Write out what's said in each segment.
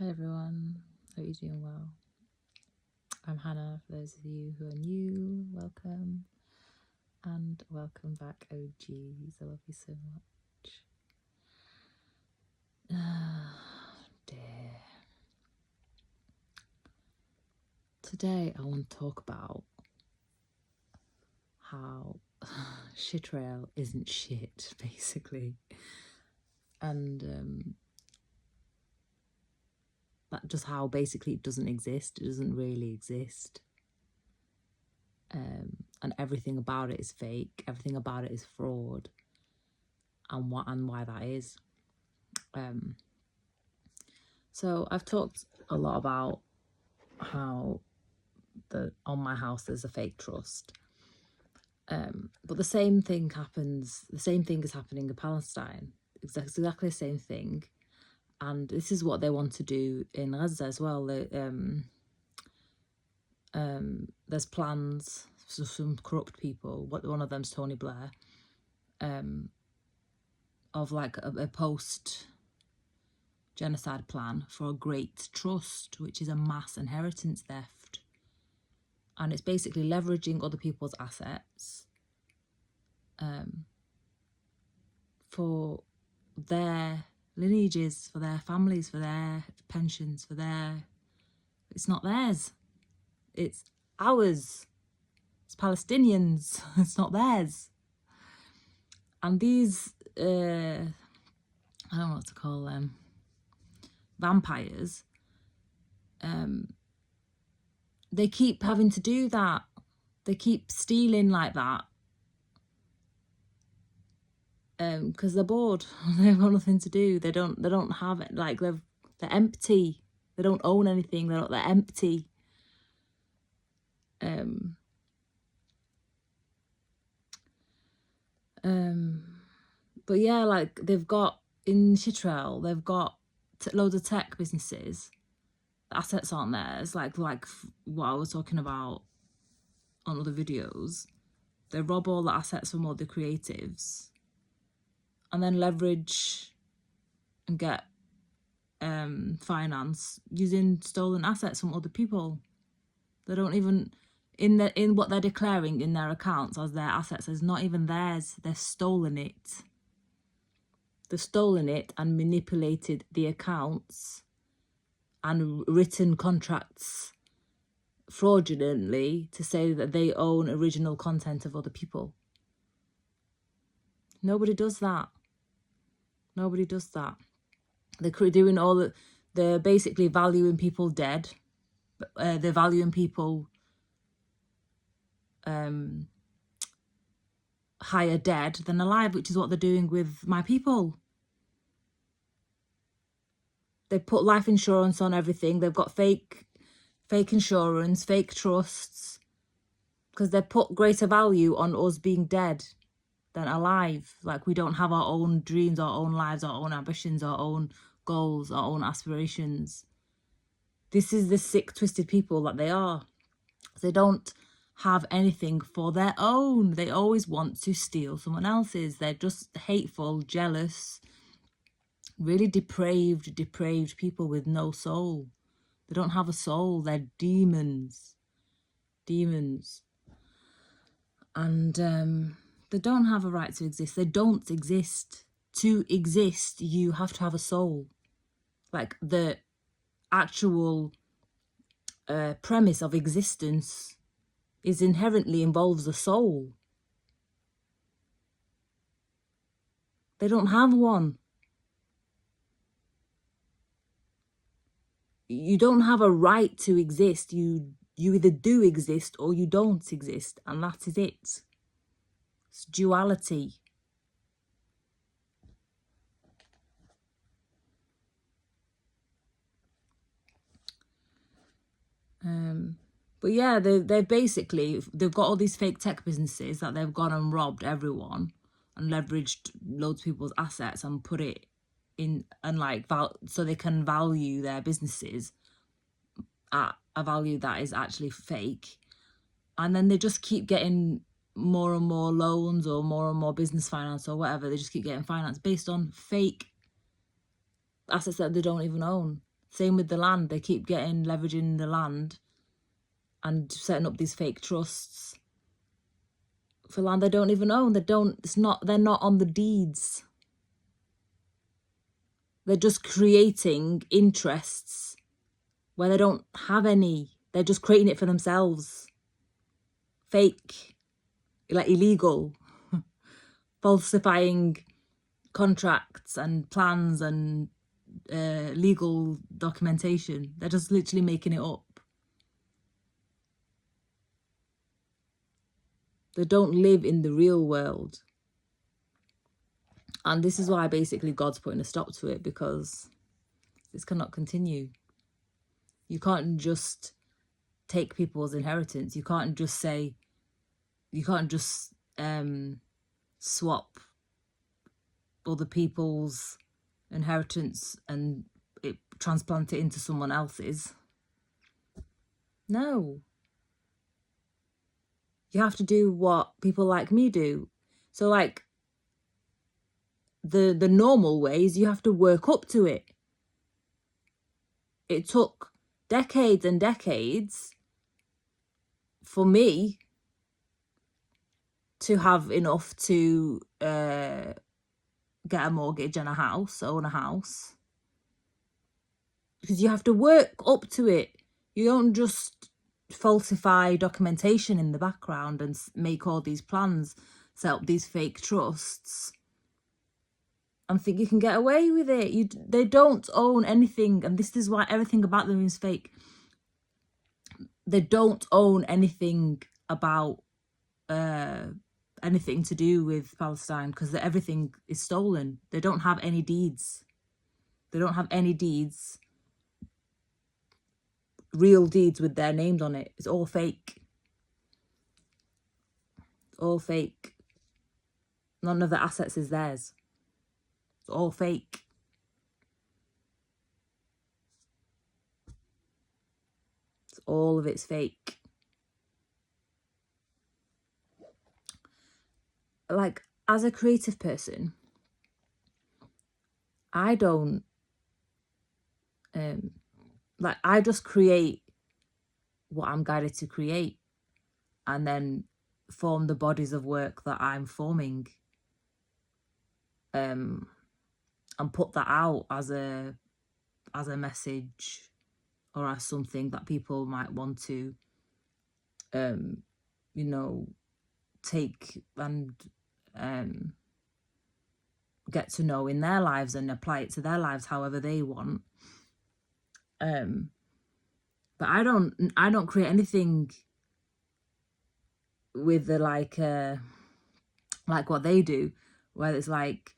Hi everyone, hope you're doing well. I'm Hannah. For those of you who are new, welcome, and welcome back OGs. I love you so much. Dear. Today I want to talk about how shit rail isn't shit, basically, and that just how basically it doesn't exist. It doesn't really exist. And everything about it is fake. Everything about it is fraud, and why that is. So I've talked a lot about how on my house there's a fake trust, but the same thing happens. The same thing is happening in Palestine. Exactly the same thing, and this is what they want to do in Gaza as well. There's plans for some corrupt people. One of them's Tony Blair, of like a post genocide plan for a great trust, which is a mass inheritance theft. And it's basically leveraging other people's assets for their lineages, for their families, for their pensions, for their... It's not theirs. It's ours. It's Palestinians. It's not theirs. And these, I don't know what to call them, vampires, they keep having to do that. They keep stealing like that. Because they're bored. They've got nothing to do. They don't have it. Like they're empty. They don't own anything. They're empty. But yeah, like they've got in Chitrell, they've got loads of tech businesses. The assets aren't theirs. Like what I was talking about on other videos. They rob all the assets from all the creatives, and then leverage and get finance using stolen assets from other people. They don't even in what they're declaring in their accounts as their assets is not even theirs. They've stolen it. They've stolen it and manipulated the accounts and written contracts fraudulently to say that they own original content of other people. Nobody does that. Nobody does that. They're doing all the... They're basically valuing people dead. They're valuing people higher dead than alive, which is what they're doing with my people. They put life insurance on everything. They've got fake insurance, fake trusts, because they put greater value on us being dead than alive. Like we don't have our own dreams, our own lives, our own ambitions, our own goals, our own aspirations. This is the sick, twisted people that they are. They don't have anything for their own. They always want to steal someone else's. They're just hateful, jealous, really depraved people with no soul. They don't have a soul. They're demons. And they don't have a right to exist. They don't exist. To exist, you have to have a soul. Like the actual premise of existence is inherently involves a soul. They don't have one. You don't have a right to exist. You either do exist or you don't exist, and that is it. It's duality. But yeah, they've got all these fake tech businesses that they've gone and robbed everyone and leveraged loads of people's assets and put it in, and like so they can value their businesses at a value that is actually fake. And then they just keep getting more and more loans or more and more business finance or whatever. They just keep getting finance based on fake assets that they don't even own. Same with the land. They keep leveraging the land and setting up these fake trusts for land they don't even own. They're not on the deeds. They're just creating interests where they don't have any. They're just creating it for themselves. Fake, like illegal, falsifying contracts and plans and legal documentation. They're just literally making it up. They don't live in the real world. And this is why basically God's putting a stop to it, because this cannot continue. You can't just take people's inheritance. You can't just swap other people's inheritance and transplant it into someone else's. No. You have to do what people like me do. So like the normal ways, you have to work up to it. It took decades and decades for me to have enough to get a mortgage and own a house. Because you have to work up to it. You don't just falsify documentation in the background and make all these plans, set up these fake trusts, and think you can get away with it. They don't own anything, and this is why everything about them is fake. They don't own anything about anything to do with Palestine, because everything is stolen. They don't have any deeds. They don't have any deeds, real deeds with their names on it. It's all fake. It's all fake. None of the assets is theirs. It's all fake. All of it's fake. Like, as a creative person, I don't I just create what I'm guided to create, and then form the bodies of work that I'm forming, and put that out as a message, or as something that people might want to take and get to know in their lives and apply it to their lives however they want. But I don't create anything with the like what they do, where it's like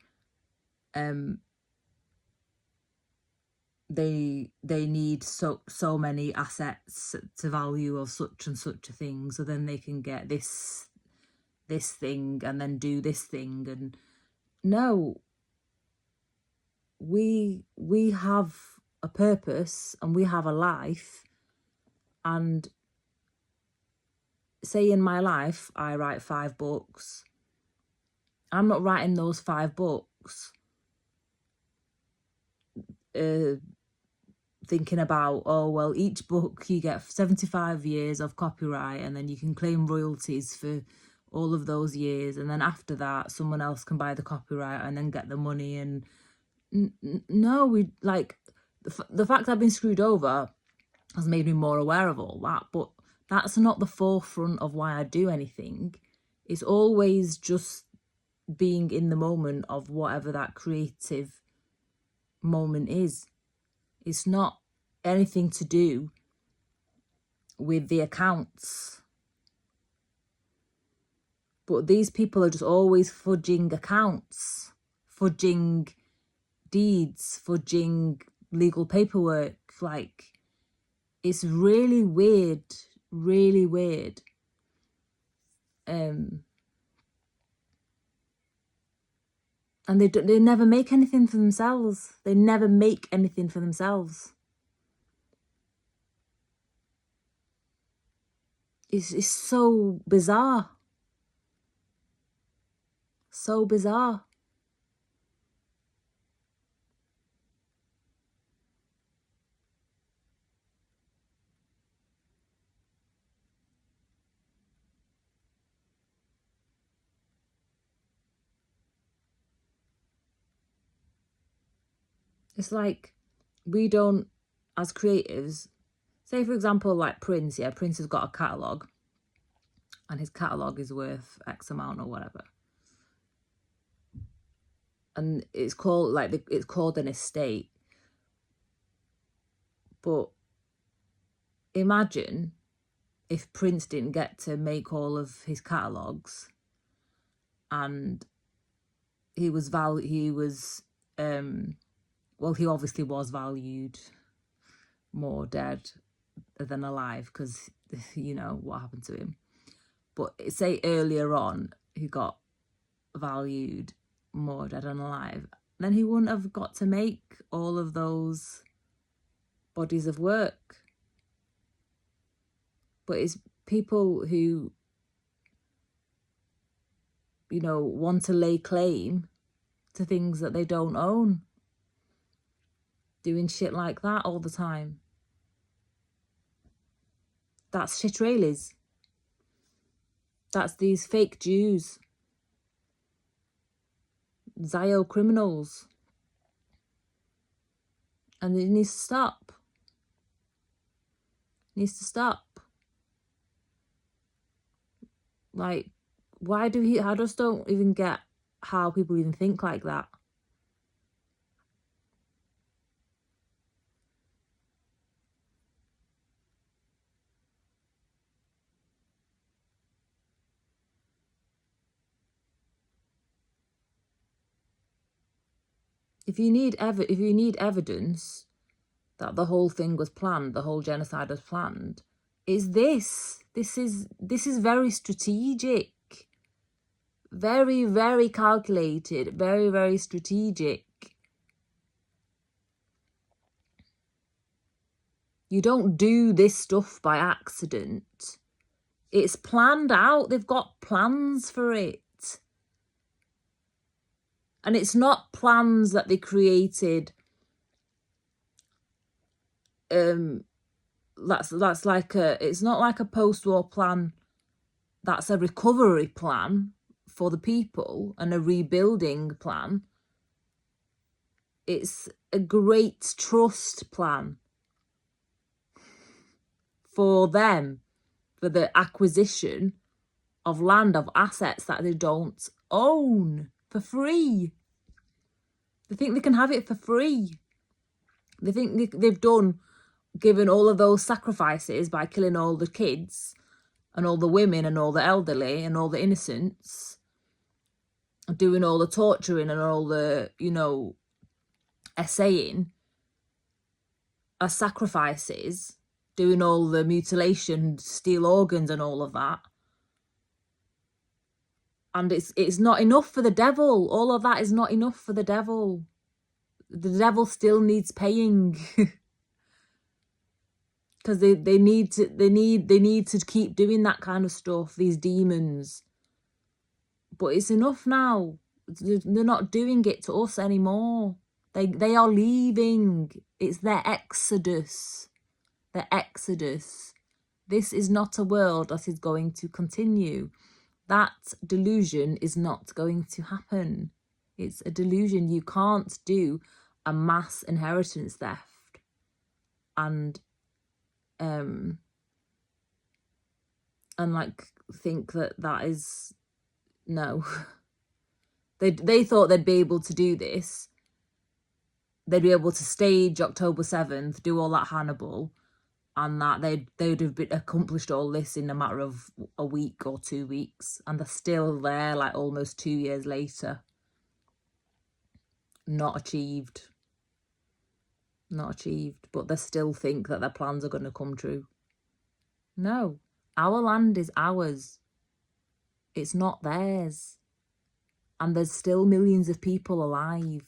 they need so many assets to value of such and such a thing, so then they can get this thing and then do this thing. And no, we have a purpose and we have a life. And say in my life I write 5 books. I'm not writing those 5 books thinking about, oh well, each book you get 75 years of copyright and then you can claim royalties for all of those years, and then after that someone else can buy the copyright and then get the money. And no, we like the fact I've been screwed over has made me more aware of all that, but that's not the forefront of why I do anything. It's always just being in the moment of whatever that creative moment is. It's not anything to do with the accounts. But these people are just always fudging accounts, fudging deeds, fudging legal paperwork. Like, it's really weird, really weird. And they never make anything for themselves. They never make anything for themselves. It's so bizarre. So bizarre. It's like we don't, as creatives, say for example, like Prince, yeah, Prince has got a catalogue and his catalogue is worth X amount or whatever. And it's called it's called an estate. But imagine if Prince didn't get to make all of his catalogues and he obviously was valued more dead than alive because you know what happened to him. But say earlier on he got valued more dead than alive, then he wouldn't have got to make all of those bodies of work. But it's people who, you know, want to lay claim to things that they don't own, doing shit like that all the time. That's Shitralis. That's these fake Jews. Zio criminals. And it needs to stop. It needs to stop. Like, I just don't even get how people even think like that. If you need evidence that the whole thing was planned, the whole genocide was planned, is this. This is very strategic. Very, very calculated. Very, very strategic. You don't do this stuff by accident. It's planned out. They've got plans for it. And it's not plans that they created. It's not like a post-war plan. That's a recovery plan for the people and a rebuilding plan. It's a great trust plan for them, for the acquisition of land, of assets that they don't own, for free. They think they can have it for free. They think they've given all of those sacrifices by killing all the kids and all the women and all the elderly and all the innocents, doing all the torturing and all the, you know, essaying as sacrifices, doing all the mutilation, steal organs and all of that. And it's not enough for the devil. All of that is not enough for the devil. The devil still needs paying. Because they need to keep doing that kind of stuff, these demons. But it's enough now. They're not doing it to us anymore. They are leaving. It's their exodus. Their exodus. This is not a world that is going to continue. That delusion is not going to happen. It's a delusion. You can't do a mass inheritance theft and like think that is no. They thought they'd be able to do this. They'd be able to stage October 7th, do all that Hannibal, and that they'd have accomplished all this in a matter of a week or 2 weeks, and they're still there, like almost 2 years later. Not achieved. Not achieved, but they still think that their plans are going to come true. No, our land is ours. It's not theirs. And there's still millions of people alive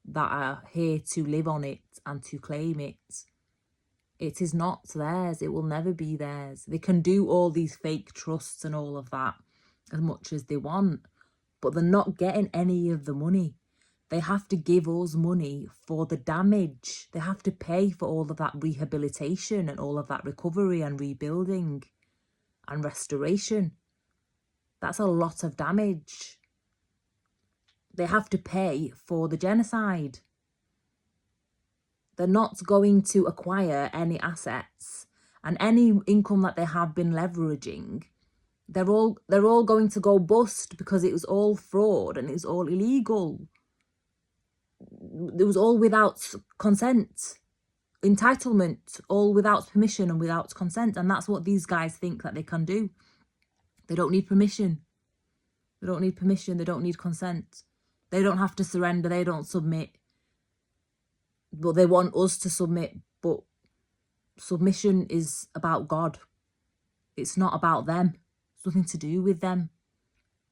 that are here to live on it and to claim it. It is not theirs. It will never be theirs. They can do all these fake trusts and all of that as much as they want, but they're not getting any of the money. They have to give us money for the damage. They have to pay for all of that rehabilitation and all of that recovery and rebuilding and restoration. That's a lot of damage. They have to pay for the genocide. They're not going to acquire any assets, and any income that they have been leveraging, they're all going to go bust because it was all fraud and it was all illegal. It was all without consent, entitlement, all without permission and without consent. And that's what these guys think that they can do. They don't need permission. They don't need permission. They don't need consent. They don't have to surrender. They don't submit. But they want us to submit. But submission is about God. It's not about them. It's nothing to do with them.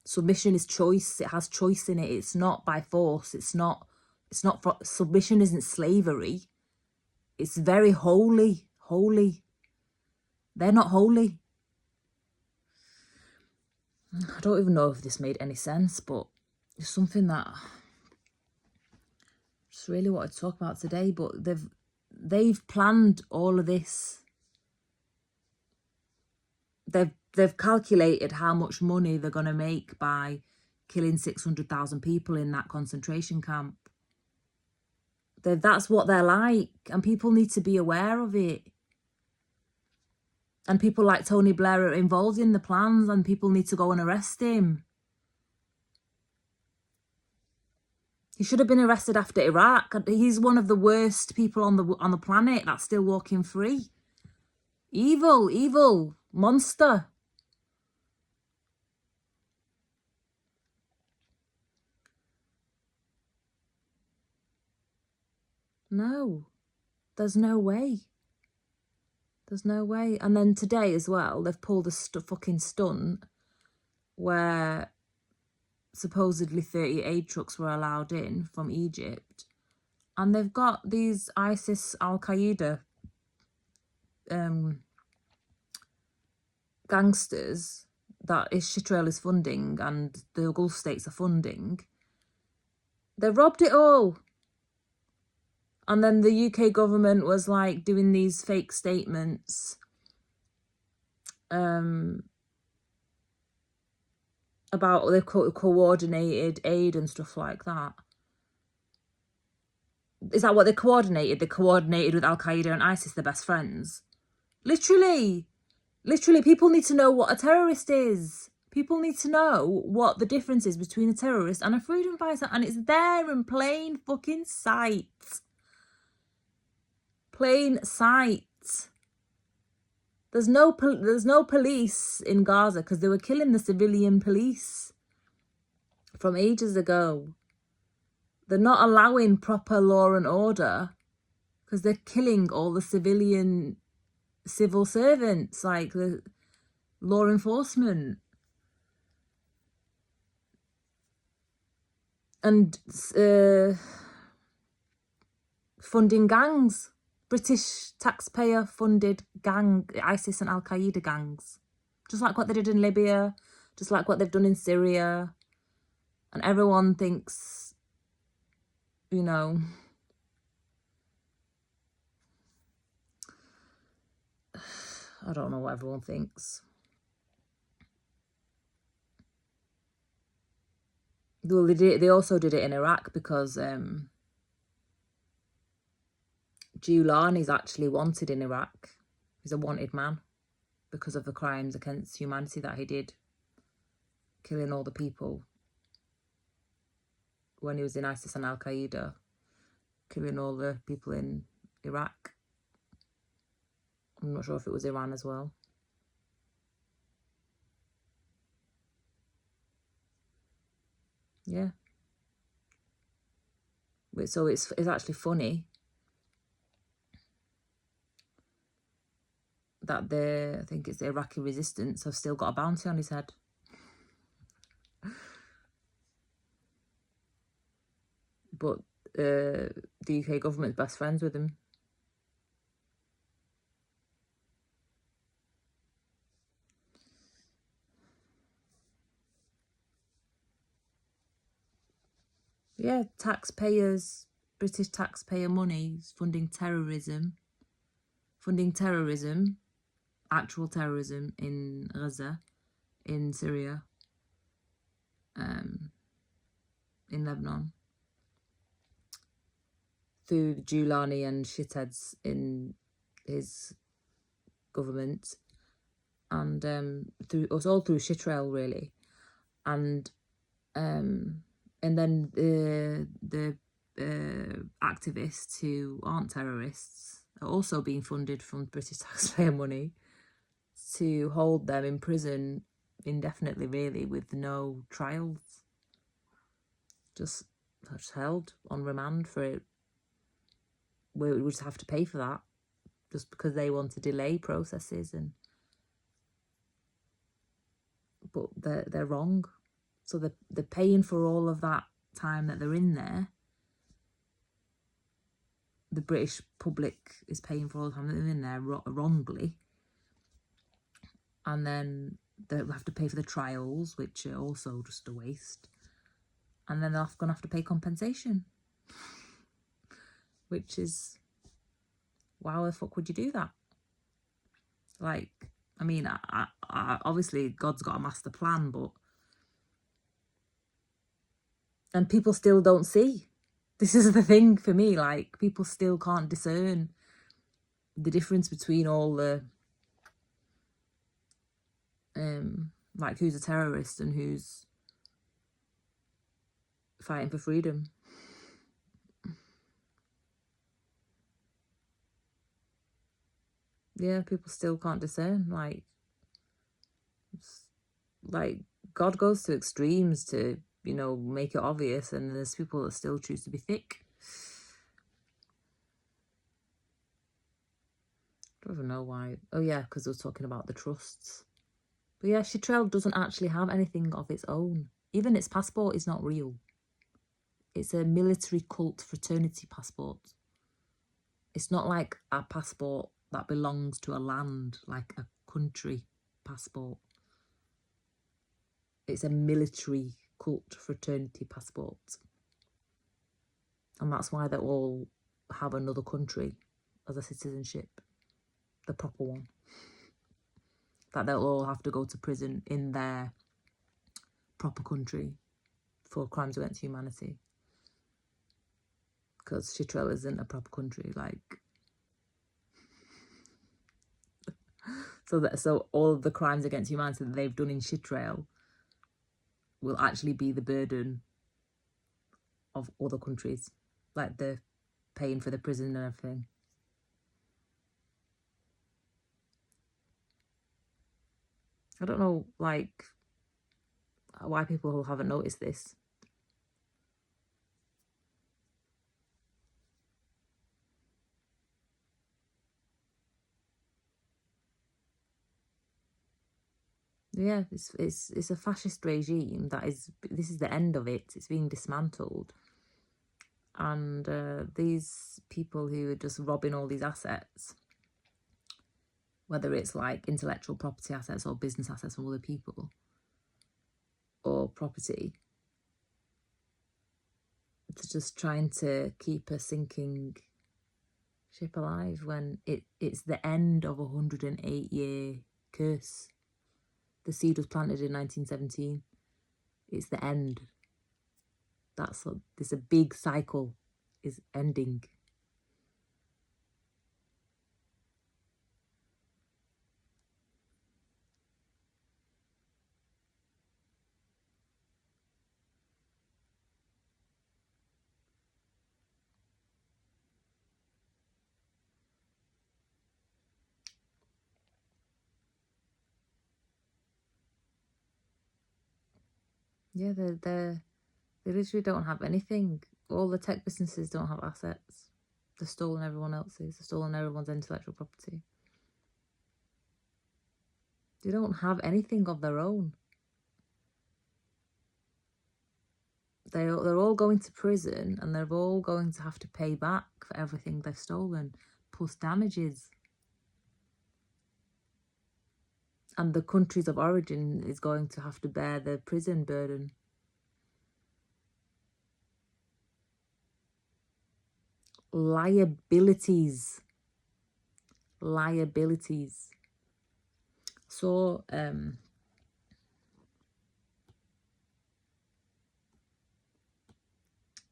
Submission is choice. It has choice in it. It's not by force. It's not submission isn't slavery. It's very holy. Holy. They're not holy. I don't even know if this made any sense, but it's something that I just really wanted to talk about today. But they've planned all of this. They've calculated how much money they're going to make by killing 600,000 people in that concentration camp. That's what they're like, and people need to be aware of it. And people like Tony Blair are involved in the plans, and people need to go and arrest him. He should have been arrested after Iraq. He's one of the worst people on the planet that's still walking free. Evil monster. No, there's no way. There's no way. And then today as well, they've pulled a fucking stunt where supposedly 30 aid trucks were allowed in from Egypt. And they've got these ISIS Al-Qaeda gangsters that Israel is funding and the Gulf states are funding. They robbed it all. And then the UK government was like doing these fake statements about the coordinated aid and stuff like that. Is that what they coordinated? They coordinated with Al-Qaeda and ISIS, their best friends. Literally, people need to know what a terrorist is. People need to know what the difference is between a terrorist and a freedom fighter. And it's there in plain fucking sight. Plain sight. There's no police in Gaza because they were killing the civilian police from ages ago. They're not allowing proper law and order because they're killing all the civil servants, like the law enforcement. And funding gangs. British taxpayer-funded ISIS and Al-Qaeda gangs. Just like what they did in Libya, just like what they've done in Syria. And everyone thinks, you know, I don't know what everyone thinks. Well, they also did it in Iraq because Giuliani's actually wanted in Iraq. He's a wanted man because of the crimes against humanity that he did, killing all the people when he was in ISIS and Al-Qaeda, killing all the people in Iraq. I'm not sure if it was Iran as well. Yeah. So it's actually funny that I think it's the Iraqi resistance have still got a bounty on his head. But the UK government's best friends with him. Yeah, British taxpayer money is funding terrorism, actual terrorism in Gaza, in Syria, in Lebanon. through Giuliani and shitheads in his government, and through it was all through Shitrail really, and then the activists who aren't terrorists are also being funded from British taxpayer money to hold them in prison indefinitely, really, with no trials, just held on remand for it. We just have to pay for that, just because they want to delay processes, but they're wrong. So they're paying for all of that time that they're in there. The British public is paying for all the time that they're in there wrongly, and then they'll have to pay for the trials, which are also just a waste, and then they're going to have to pay compensation, which is, why the fuck would you do that? Like, I mean, I obviously God's got a master plan, but, and people still don't see. This is the thing for me, like, people still can't discern the difference between all the, like, who's a terrorist and who's fighting for freedom. Yeah, people still can't discern. Like God goes to extremes to, you know, make it obvious, and there's people that still choose to be thick. I don't even know why. Oh yeah, because we're talking about the trusts. But yeah, Shitrail doesn't actually have anything of its own. Even its passport is not real. It's a military cult fraternity passport. It's not like a passport that belongs to a land, like a country passport. It's a military cult fraternity passport. And that's why they all have another country as a citizenship, the proper one. That they'll all have to go to prison in their proper country for crimes against humanity. Because Shitrail isn't a proper country, like. So all of the crimes against humanity that they've done in Shitrail will actually be the burden of other countries, like the paying for the prison and everything. I don't know, like, why people haven't noticed this. Yeah, it's a fascist regime that is, this is the end of it. It's being dismantled. And these people who are just robbing all these assets, whether it's like intellectual property assets or business assets from other people, or property, it's just trying to keep a sinking ship alive when it's the end of a 108-year curse. The seed was planted in 1917. It's the end. There's a big cycle is ending. Yeah, they literally don't have anything. All the tech businesses don't have assets. They're stolen everyone else's. They're stolen everyone's intellectual property. They don't have anything of their own. They're all going to prison, and they're all going to have to pay back for everything they've stolen, plus damages. And the countries of origin is going to have to bear the prison burden. Liabilities. So,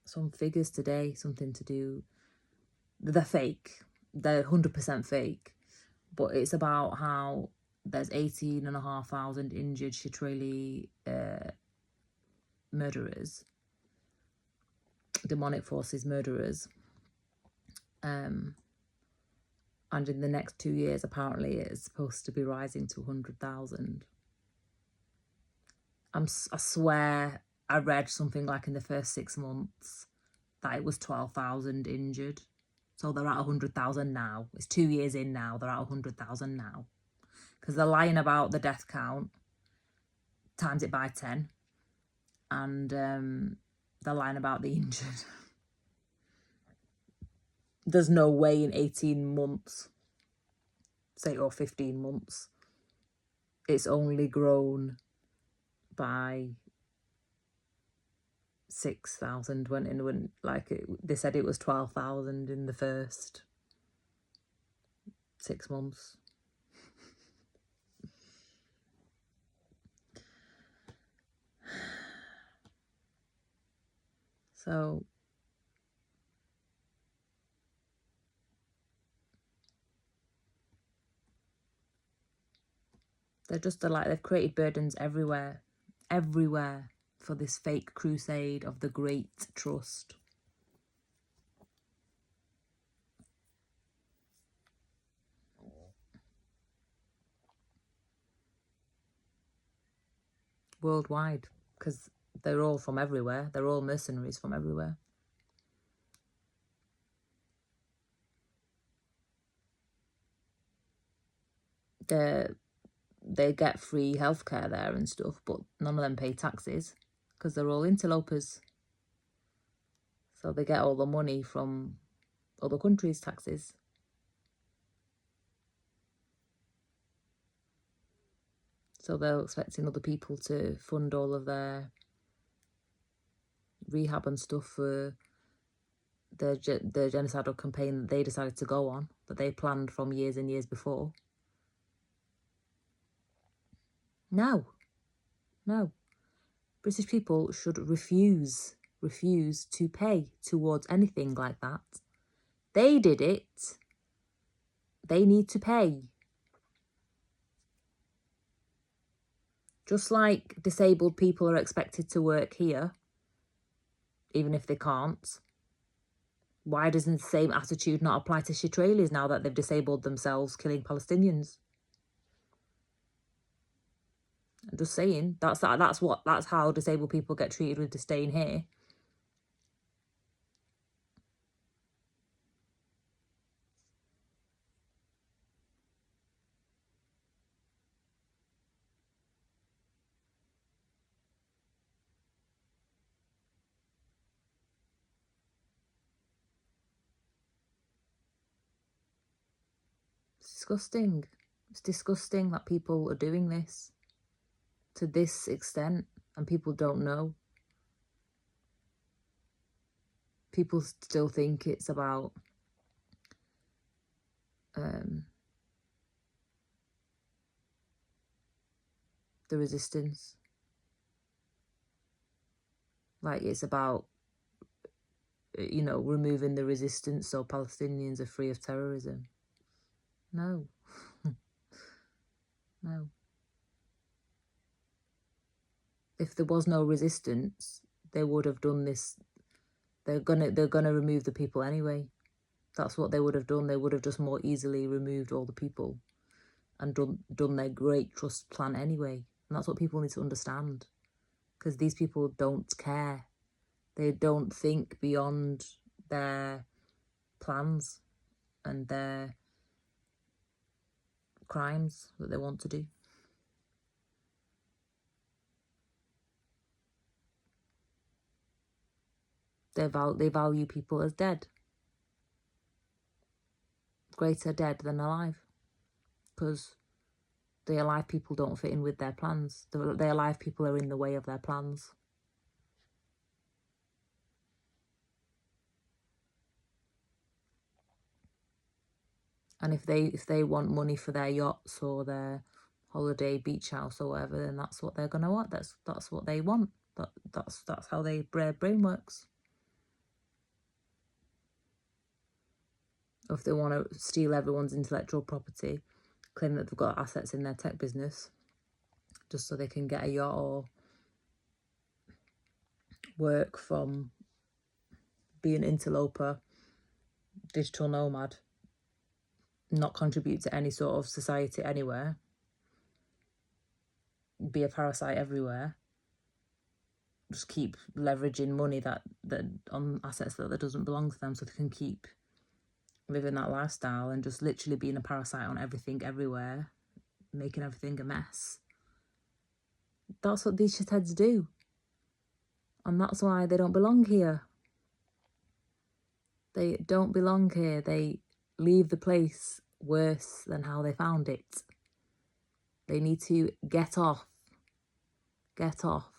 some figures today, something to do they're fake. They're 100% fake. But it's about how there's 18,500 injured Shitrali murderers, demonic forces murderers. And in the next 2 years, apparently, it's supposed to be rising to 100,000. I swear I read something like in the first 6 months that it was 12,000 injured. So they're at 100,000 now. It's 2 years in now. They're at 100,000 now. Because they're lying about the death count, times it by 10. And they're lying about the injured. There's no way in 18 months, say, or 15 months, it's only grown by 6,000 when they said it was 12,000 in the first 6 months. So they're just they've created burdens everywhere for this fake crusade of the Great Trust. Worldwide, because they're all from everywhere. They're all mercenaries from everywhere. They get free healthcare there and stuff, but none of them pay taxes because they're all interlopers. So they get all the money from other countries' taxes. So they're expecting other people to fund all of their rehab and stuff for the genocidal campaign that they decided to go on, that they planned from years and years before. No. British people should refuse to pay towards anything like that. They did it. They need to pay. Just like disabled people are expected to work here, even if they can't. Why doesn't the same attitude not apply to Shitralis now that they've disabled themselves killing Palestinians? I'm just saying, that's how disabled people get treated with disdain here. It's disgusting. It's disgusting that people are doing this to this extent and people don't know. People still think it's about the resistance. Like it's about, removing the resistance so Palestinians are free of terrorism. No. No. If there was no resistance, they would have done this. They're gonna remove the people anyway. That's what they would have done. They would have just more easily removed all the people and done their Great Trust plan anyway. And that's what people need to understand. Because these people don't care. They don't think beyond their plans and their crimes that they want to do. They value people as dead. Greater dead than alive. Because the alive people don't fit in with their plans. The alive people are in the way of their plans. And if they want money for their yachts or their holiday beach house or whatever, then that's what they're gonna want. That's what they want. That's how their brain works. or if they want to steal everyone's intellectual property, claim that they've got assets in their tech business just so they can get a yacht or work from being an interloper, digital nomad, not contribute to any sort of society anywhere, be a parasite everywhere, just keep leveraging money that on assets that doesn't belong to them, so they can keep living that lifestyle and just literally being a parasite on everything everywhere, making everything a mess. That's what these shitheads do, and that's why they don't belong here. They don't belong here. They leave the place worse than how they found it. They need to get off. Get off.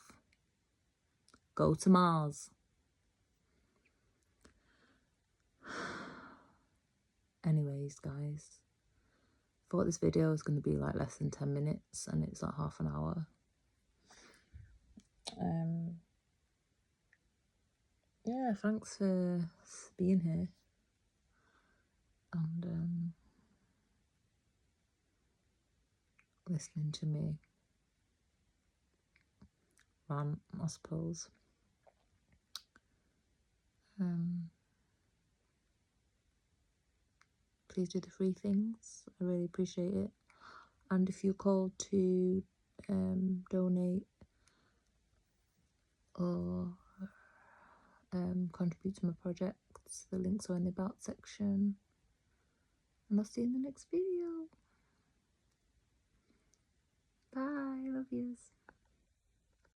Go to Mars. Anyways, guys, thought this video was going to be like less than 10 minutes and it's like half an hour. Yeah, thanks for being here and listening to me rant, I suppose. Please do the free things. I really appreciate it. And if you're called to donate or contribute to my projects, the links are in the about section. And I'll see you in the next video. Bye, love yous.